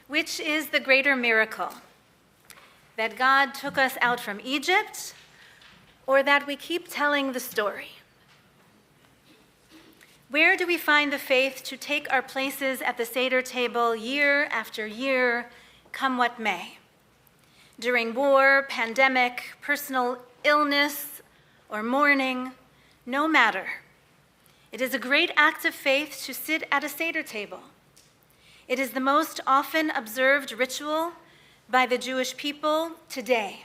Which is the greater miracle? That God took us out from Egypt, or that we keep telling the story? Where do we find the faith to take our places at the Seder table year after year, come what may? During war, pandemic, personal illness, or mourning, no matter. It is a great act of faith to sit at a Seder table. It is the most often observed ritual by the Jewish people today.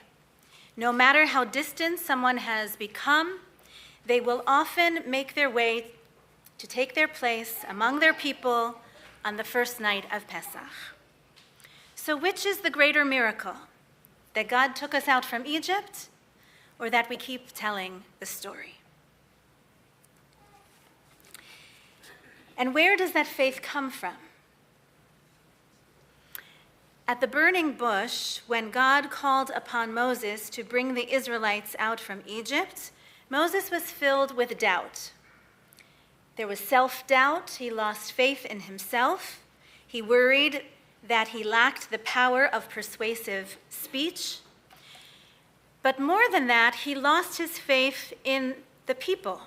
No matter how distant someone has become, they will often make their way to take their place among their people on the first night of Pesach. So which is the greater miracle? That God took us out from Egypt, or that we keep telling the story? And where does that faith come from? At the burning bush, when God called upon Moses to bring the Israelites out from Egypt, Moses was filled with doubt. There was self-doubt. He lost faith in himself. He worried that he lacked the power of persuasive speech. But more than that, he lost his faith in the people.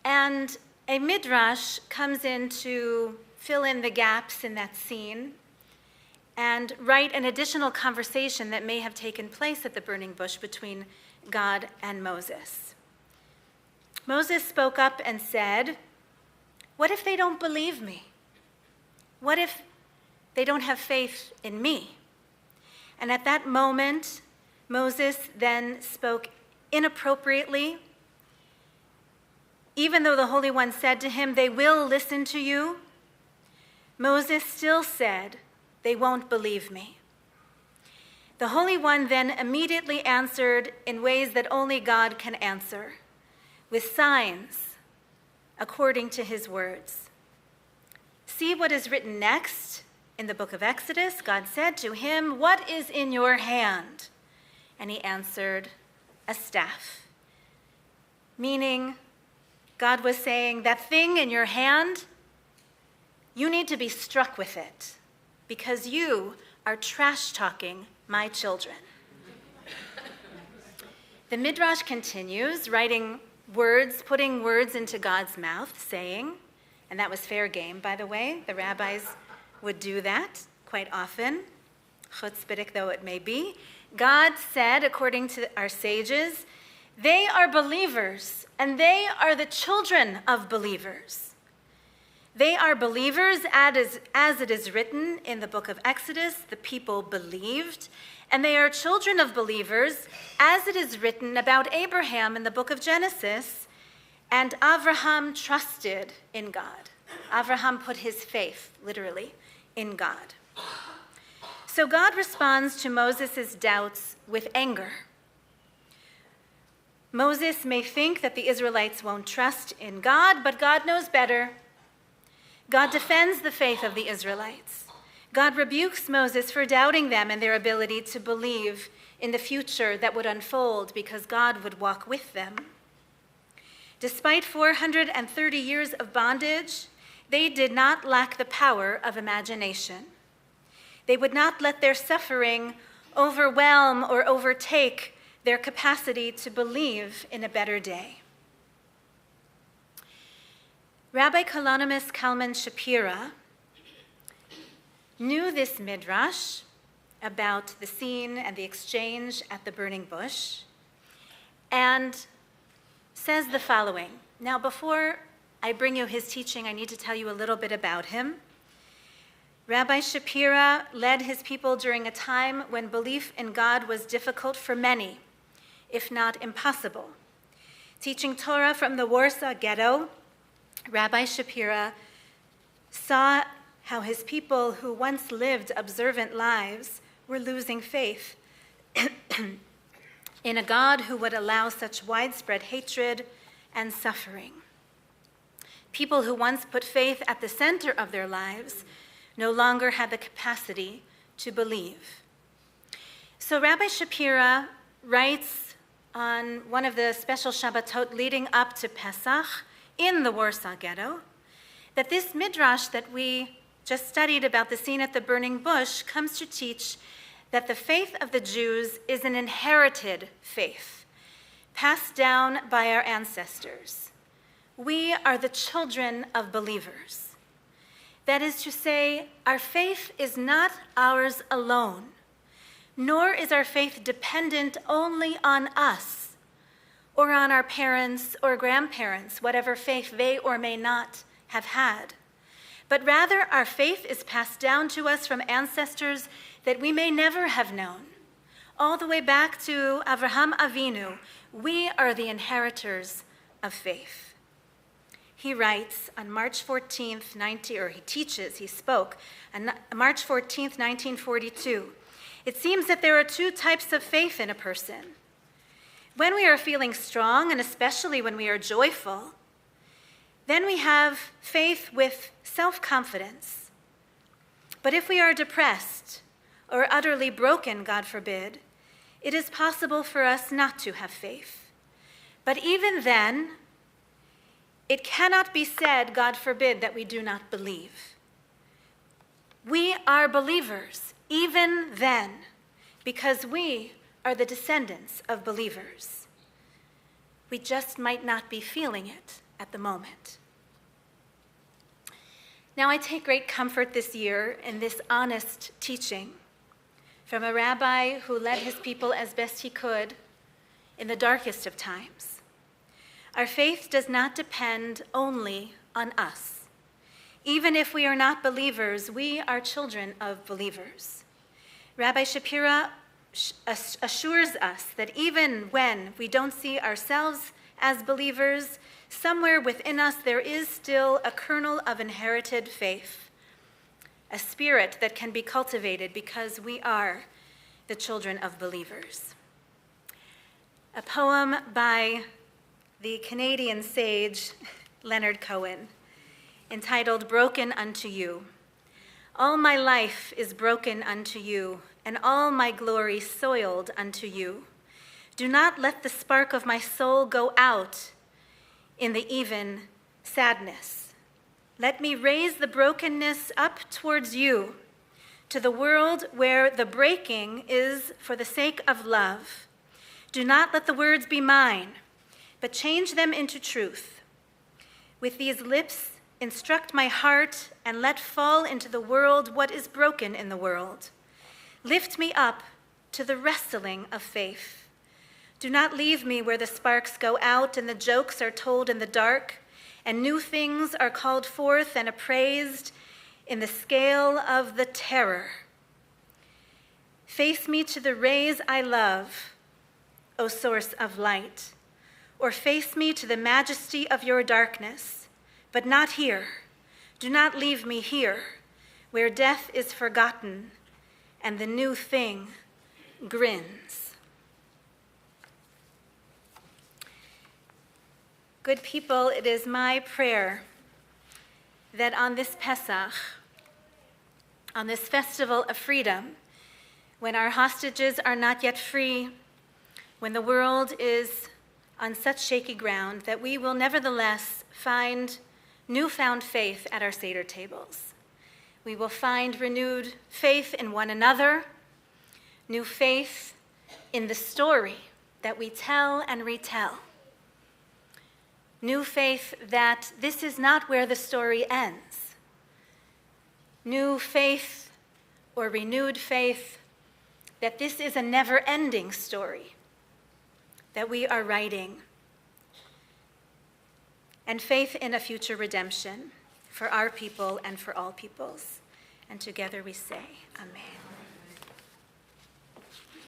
And a midrash comes in to fill in the gaps in that scene and write an additional conversation that may have taken place at the burning bush between God and Moses. Moses spoke up and said, "What if they don't believe me? What if they don't have faith in me?" And at that moment, Moses then spoke inappropriately. Even though the Holy One said to him, "They will listen to you," Moses still said, "They won't believe me." The Holy One then immediately answered in ways that only God can answer, with signs, according to his words. See what is written next in the book of Exodus. God said to him, "What is in your hand?" And he answered, "A staff." Meaning, God was saying, that thing in your hand, you need to be struck with it, because you are trash-talking my children. The Midrash continues, writing words, putting words into God's mouth, saying, and that was fair game, by the way. The rabbis would do that quite often, chutzpahdik though it may be. God said, according to our sages, they are believers, and they are the children of believers. They are believers, as it is written in the book of Exodus, the people believed, and they are children of believers, as it is written about Abraham in the book of Genesis, and Avraham trusted in God. Avraham put his faith, literally, in God. So God responds to Moses' doubts with anger. Moses may think that the Israelites won't trust in God, but God knows better. God defends the faith of the Israelites. God rebukes Moses for doubting them and their ability to believe in the future that would unfold because God would walk with them. Despite 430 years of bondage, they did not lack the power of imagination. They would not let their suffering overwhelm or overtake their capacity to believe in a better day. Rabbi Kalonymus Kalman Shapira knew this midrash about the scene and the exchange at the burning bush and says the following. Now, before I bring you his teaching, I need to tell you a little bit about him. Rabbi Shapira led his people during a time when belief in God was difficult for many, if not impossible. Teaching Torah from the Warsaw Ghetto, Rabbi Shapira saw how his people who once lived observant lives were losing faith in a God who would allow such widespread hatred and suffering. People who once put faith at the center of their lives no longer had the capacity to believe. So Rabbi Shapira writes on one of the special Shabbatot leading up to Pesach in the Warsaw Ghetto that this midrash that we just studied about the scene at the burning bush, comes to teach that the faith of the Jews is an inherited faith, passed down by our ancestors. We are the children of believers. That is to say, our faith is not ours alone, nor is our faith dependent only on us or on our parents or grandparents, whatever faith they or may not have had. But rather, our faith is passed down to us from ancestors that we may never have known. All the way back to Avraham Avinu, we are the inheritors of faith. He writes on March 14th, he spoke on March 14th, 1942. It seems that there are two types of faith in a person. When we are feeling strong, and especially when we are joyful, then we have faith with self-confidence. But if we are depressed or utterly broken, God forbid, it is possible for us not to have faith. But even then, it cannot be said, God forbid, that we do not believe. We are believers, even then, because we are the descendants of believers. We just might not be feeling it at the moment. Now, I take great comfort this year in this honest teaching from a rabbi who led his people as best he could in the darkest of times. Our faith does not depend only on us. Even if we are not believers, we are children of believers. Rabbi Shapira assures us that even when we don't see ourselves as believers, somewhere within us there is still a kernel of inherited faith, a spirit that can be cultivated because we are the children of believers. A poem by the Canadian sage Leonard Cohen, entitled "Broken Unto You." All my life is broken unto you, and all my glory soiled unto you. Do not let the spark of my soul go out in the even sadness. Let me raise the brokenness up towards you, to the world where the breaking is for the sake of love. Do not let the words be mine, but change them into truth. With these lips, instruct my heart and let fall into the world what is broken in the world. Lift me up to the wrestling of faith. Do not leave me where the sparks go out and the jokes are told in the dark and new things are called forth and appraised in the scale of the terror. Face me to the rays I love, O source of light, or face me to the majesty of your darkness, but not here. Do not leave me here, where death is forgotten and the new thing grins. Good people, it is my prayer that on this Pesach, on this festival of freedom, when our hostages are not yet free, when the world is on such shaky ground, that we will nevertheless find newfound faith at our Seder tables. We will find renewed faith in one another, new faith in the story that we tell and retell, new faith that this is not where the story ends, new faith or renewed faith that this is a never-ending story that we are writing, and faith in a future redemption for our people and for all peoples. And together we say, Amen.